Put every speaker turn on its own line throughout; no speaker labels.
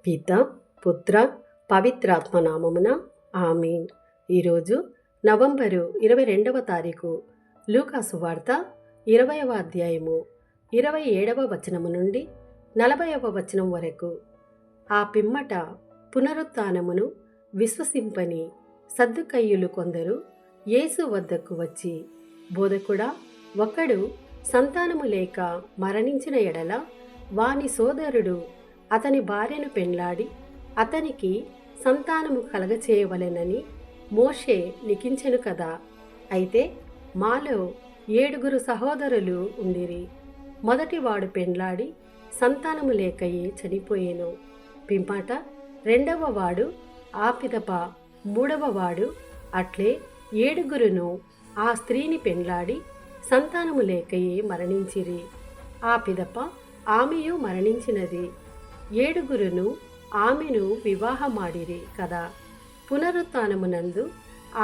పిత పుత్ర పవిత్రాత్మ నామమున ఆమేన్. ఈరోజు నవంబరు 22వ తారీఖు. లూకాసు వార్త 20వ అధ్యాయము 27వ వచనము నుండి 40వ వచనం వరకు. ఆ పిమ్మట పునరుత్థానమును విశ్వసింపని సద్దుకయ్యులు కొందరు యేసు వద్దకు వచ్చి, బోధకుడా, ఒకడు సంతానము లేక మరణించిన ఎడల వాని సోదరుడు అతని భార్యను పెండ్లాడి అతనికి సంతానము కలగచేయవలెనని మోషే లిఖించెను కదా. అయితే మాలో 7 సహోదరులు ఉండిరి. మొదటివాడు పెండ్లాడి సంతానము లేకయే చనిపోయెను. పిమ్మట 2వ వాడు, ఆ పిదప 3వ వాడు, అట్లే 7 ఆ స్త్రీని పెండ్లాడి సంతానము లేకయే మరణించిరి. ఆ పిదప ఆమెయు మరణించినది. 7 ఆమెను వివాహమాడిరి కదా. పునరుత్థానమునందు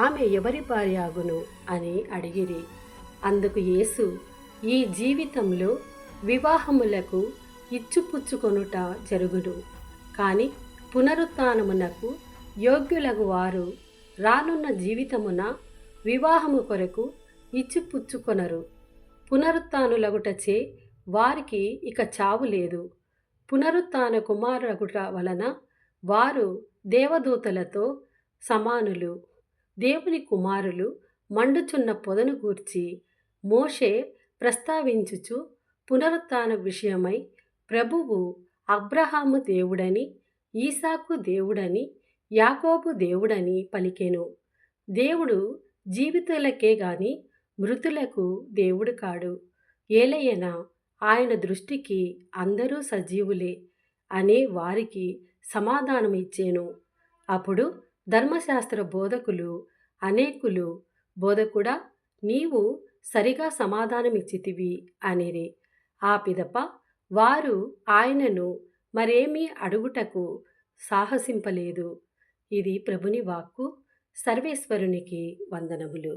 ఆమె ఎవరి భార్యాగును అని అడిగిరి. అందుకు యేసు, ఈ జీవితంలో వివాహములకు ఇచ్చుపుచ్చుకొనుట జరుగును, కాని పునరుత్థానమునకు యోగ్యులగు వారు రానున్న జీవితమున వివాహము కొరకు ఇచ్చిపుచ్చుకొనరు. పునరుత్థానులగుటచే వారికి ఇక చావు లేదు. పునరుత్థాన కుమారులగుట వలన వారు దేవదూతలతో సమానులు. దేవుని కుమారులు మండుచున్న పొదను గూర్చి మోషే ప్రస్తావించుచు పునరుత్థాన విషయమై ప్రభువు అబ్రహాము దేవుడని, ఈసాకు దేవుడని, యాకోబు దేవుడని పలికెను. దేవుడు జీవితులకే గాని మృతులకు దేవుడు కాడు. ఏలయన ఆయన దృష్టికి అందరూ సజీవులే అనే వారికి సమాధానమిచ్చెను. అప్పుడు ధర్మశాస్త్ర బోధకులు అనేకులు, బోధకుడా, నీవు సరిగా సమాధానమిచ్చితివి అనిరి. ఆ పిదప వారు ఆయనను మరేమీ అడుగుటకు సాహసింపలేదు. ఇది ప్రభుని వాక్కు. సర్వేశ్వరునికి వందనములు.